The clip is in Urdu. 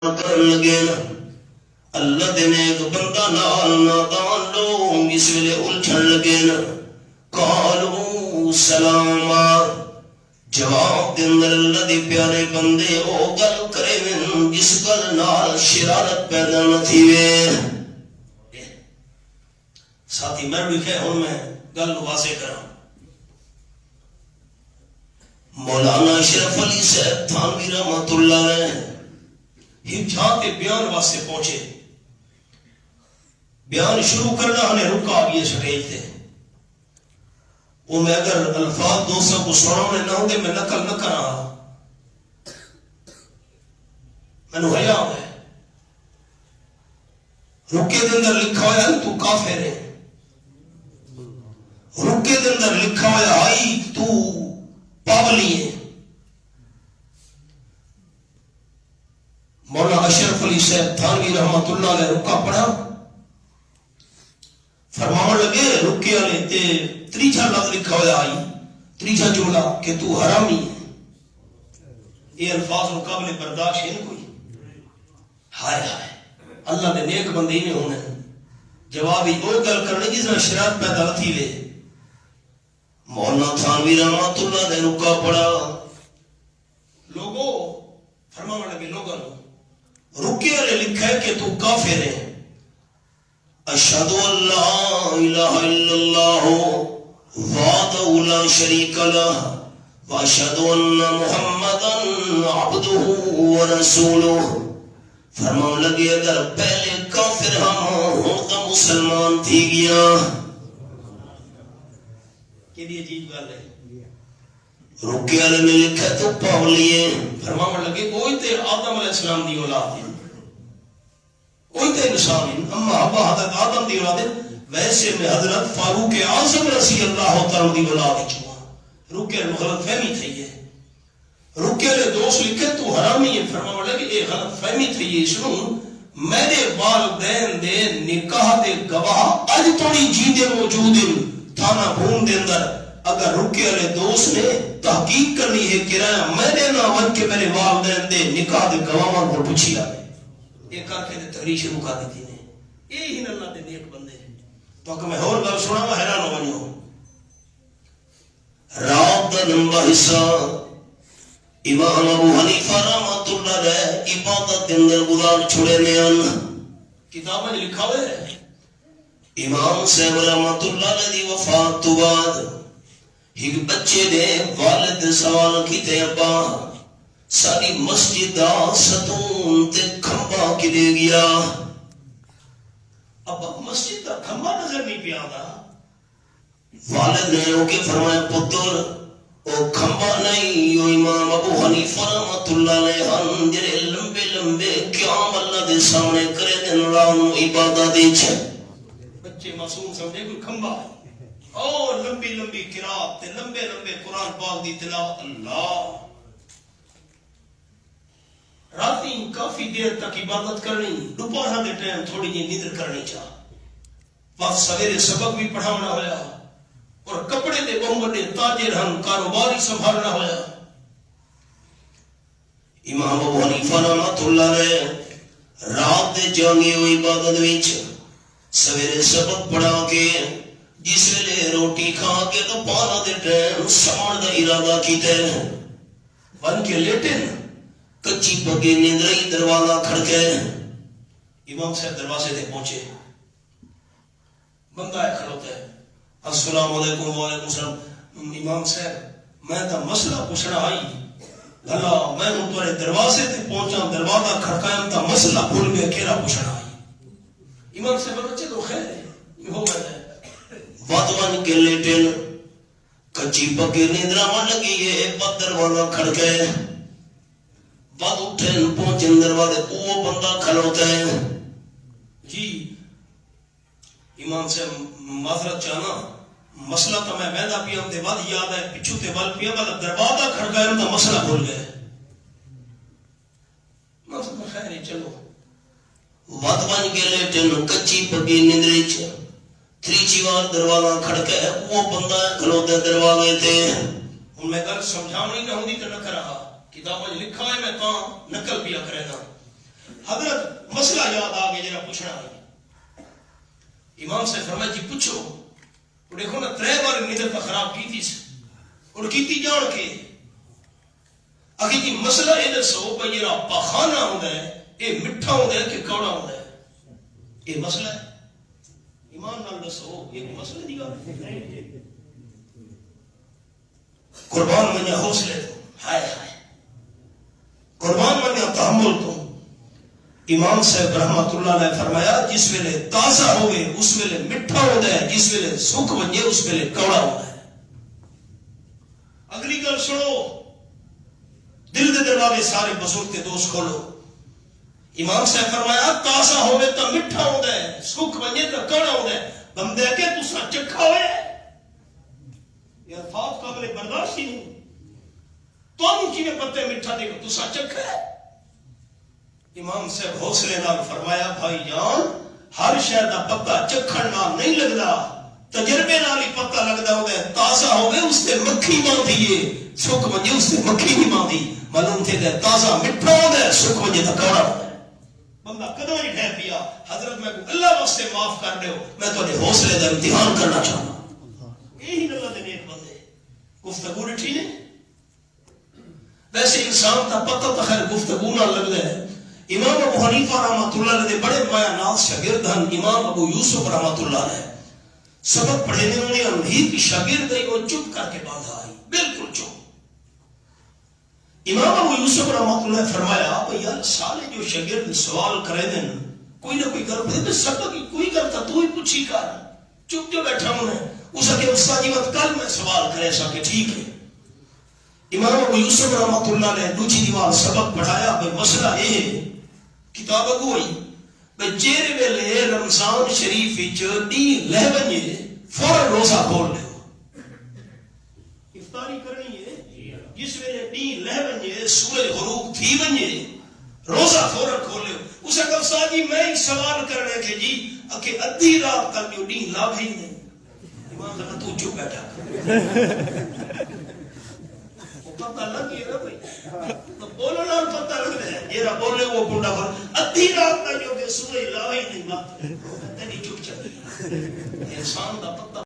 کرن لگے نا اللہ دے نیک بندہ نال نادان لوگ اس ویلے الجھن لگے نا قالوا سلاما جواب دے اندر اللہ دے پیارے بندے او گل کرے ون جس گل نال شرارت پیدا نہ تھی وے ساتھی میں بھی کہہ ہوں میں گل واضح کراں مولانا اشرف علی صاحب تھانوی رحمت اللہ علیہ ہم جہاں کے بیان واسطے پہنچے بیان شروع کرنا ہمیں رکا بھی سٹیج تھے وہ میں اگر الفاظ دوستوں کو سنانے نہ ہوں گے میں نقل نہ کرا میں نے حیا ہے رکے دے اندر لکھا ہوا ہے تو کافر ہے رکے دے اندر لکھا ہوا ہے آئی تو پاولی ہے مولانا اشرف علی صاحب تھانوی رحمت اللہ علیہ رکا پڑھا فرمان لگے رکے والے تے تریجا لفظ لکھا ہوا آئی تریجا جملہ کہ تو حرامی ہے یہ الفاظ مقابلے برداشت ہے کوئی ہائے ہائے اللہ نے نیک بندے ہی ہونے جواب ہی وہ گل کرنے جس میں شرارت پیدا تھی لے مولانا تھانوی رحمت اللہ نے رکا پڑھا لوگوں فرمان لگے لوگوں رکے والے لکھا ہے کہ تو کافر ہے اشہد ان لا الہ الا اللہ وحدہ لا شریک لہ واشہد ان محمدا عبدہ ورسولہ فرمان لگے اگر پہلے کافر ہم ہوں تو مسلمان تھی گیا کہ یہ عجیب گل ہے رکے والے نے لکھا تو پاولی ہے فرمان لگے کوئی تے آدم علیہ السلام دی اولاد ہے کوئی تے انسان ہے اما ابا حضرت آدم دی اولاد ہے ویسے میں حضرت فاروق اعظم رضی اللہ تعالی دی اولاد چھوا رکے غلط فہمی تھی ہے رکے والے دوست لکھے تو حرامی ہے فرمان لگے اے غلط فہمی تھی ہے سنو میرے والدین دے نکاح دے گواہ اج توڑی جی دے موجود ہیں تھانہ بھون دے اندر اگر رکے والے دوست نے تحقیق کرنی ہے کرایہ میں نے نہ ون کے میرے والدین دے نکاح دے گواہاں کو پوچھی آئے یہ کر کے تحریر شروع کر دیتی نے یہی اللہ دے نیک بندے تو کہ میں اور گل سنا میں حیران ہو ونجو رات دا لمبا حصہ امام ابو حنیفہ رحمۃ اللہ علیہ عبادت کے اندر گزار چھڑے نے ان کتاب میں لکھا ہوا ہے امام صاحب رحمۃ اللہ علیہ دی وفات تو بعد ایک بچے نے والد سوال کیتے ابا ساری مسجد دا ستون تے کھمبا کی دے گیا ابا مسجد دا کھمبا نظر نہیں پیا دا والد نے او کے فرمایا پتر او کھمبا نہیں او امام ابو حنیفہ رحمۃ اللہ علیہ ہن جڑے لمبے لمبے قیام اللہ دے سامنے کرے دن رات عبادت دی چھ بچے معصوم سمجھے کوئی کھمبا ہے اور لمبی لمبی قرات تے لمبے لمبے قرآن پاک دی تلاوت اللہ راتی کافی دیر تک عبادت کرنی دوپہر دے ٹائم تھوڑی جی نیندر کرنی چاہ وقت سویرے سبق بھی پڑھانا ہویا اور کپڑے دے بہت بڑے تاجر ہم کاروباری سنبھالنا ہویا امام ابو حنیفہ رحمۃ اللہ علیہ رات دے جانگے ہوئی عبادت وچ سویرے سبق پڑھا کے جس ویلے روٹی کھا کے تو پانا دے ٹائم سمان دا ارادہ کیتے بن کے لیٹے کچی پگی نیندرئی دروازہ کھڑکے امام صاحب دروازے تے پہنچے بندہ ہے کھڑوتا ہے السلام علیکم وعلیکم السلام امام صاحب میں تا مسئلہ پوچھنا آئی اللہ میں ان پر دروازے تے پہنچا دروازہ کھڑکایا تا مسئلہ بھول گیا کیرا پوچھنا آئی امام صاحب بچے تو خیر ہے یہ ہو گیا ہے وادوان کے لیٹن کچی پکی نیندرہ من لگی ہے بد دروازہ کھڑکے بد اٹھن پہنچن دروازے وہ بندہ کھڑوتا ہے جی امام سے معذرت چاہنا مسئلہ تو میں بیدہ پیا ہم دے بعد یاد ہے پچھو تے بال پیا بعد دروازہ کھڑکا ہے ہم تو مسئلہ بھول گئے مسئلہ خیر ہے چلو وادوان کے لیٹن کچی پکی نیندرہ چھے تریچی بار دروازہ کھڑکا ہے وہ بندہ کھلوتے دروازے تے ان میں گل سمجھاؤں نہیں نہ ہوندی تو نہ کرا کتابوں لکھا ہے میں کہاں نقل پیا کرے نا حضرت مسئلہ یاد آ گیا جرا پوچھنا ہے. امام سے فرمایا جی پوچھو. دیکھو نا 3 بار نیند خراب کی تھی اور کیتی جان کے اگے جی مسئلہ یہ دسو بھائی جرا پاخانہ ہوتا ہے یہ میٹھا ہوتا ہے کہ کوڑا ہوتا ہے؟ یہ مسئلہ ہے. ایمان نال دسو یہ مسئلہ دی گل. قربان منیا حوصلے تو ہائے ہائے قربان منیا تحمل تو. امام صاحب رحمت اللہ نے فرمایا جس ویلے تازہ ہوئے اس ویلے میٹھا ہوتا ہے, جس ویلے سکھ بنجے اس ویلے کوڑا ہوتا ہے. اگلی گل سنو, دل دے دروازے سارے بزرگ کے دوست کھولو. امام صاحب فرمایا تازہ ہوئے تو میٹھا ہوتا ہے, سکھ بنجے تو کوڑا ہوتا ہے. بندے کے تسا چکھا ہوئے یہ الفاظ قابل برداشت ہی نہیں. تو کی پتے میٹھا دے تو تسا چکھا ہے. امام صاحب حوصلے نال فرمایا بھائی جان ہر شے دا پتہ چکھن نال نہیں لگدا, تجربے نال ہی پتہ لگدا ہوے. تازہ ہوے اس تے مکھی ماندی ہے, سکھ ونجے اس تے مکھی نہیں ماندی. معلوم تھے کہ تازہ میٹھا ہوندا, سکھ ونجے تے کوڑا ہوندا. بندہ کدوں نہیں ٹھہ پیا. حضرت میں کو اللہ واسطے معاف کر دیو, میں تواڈے حوصلے دا امتحان کرنا چاہنا. یہی اللہ دے نیک بندے گفتگو ڈٹھی نے. ویسے انسان دا پتہ تو خیر گفتگو نال لگدا ہے. امام ابو حنیفہ رحمۃ اللہ علیہ بڑے مایا ناز شاگرد ہیں. امام ابو یوسف رحمۃ اللہ علیہ سبق پڑھنے انہیں انہی کی شاگرد ہے, وہ چپ کر کے باندھا آئی, بالکل چپ. امام ابو یوسف رحمۃ اللہ نے فرمایا بھئی یار سارے جو شاگرد سوال کرے دیں کوئی نہ کوئی گل پڑھے, سبق کوئی کرتا تو ہی پوچھی کر, چپ جو بیٹھا ہوں نے. اس کے استاد جی مت کل میں سوال کرے سا کہ ٹھیک ہے. امام ابو یوسف رحمۃ اللہ نے دوسری دیوار سبق پڑھایا. بھئی مسئلہ یہ ہے کتاب اگو ہوئی بھئی جیرے ویلے رمضان شریف ڈی لہ بنجے فوراً روزہ کھول لے. افطاری کرنی ہے جس ویلے ڈی لہ بنجے سورج غروب تھی بنجے روزہ فوراً کھول لے. اس کا استاد جی میں ایک سوال کرنے کے جی کہ ادھی رات تک جو ڈی لا بھی نہیں. امام کہتا تو چپ بیٹھا پتہ لگ گیا نا بھائی, تو بولو نہ پتہ لگ رہا ہے یہ بولے وہ کنڈا پر ادھی رات کا جو کہ سورج لا ہی نہیں بات تیری چپ چلی. انسان دا پتہ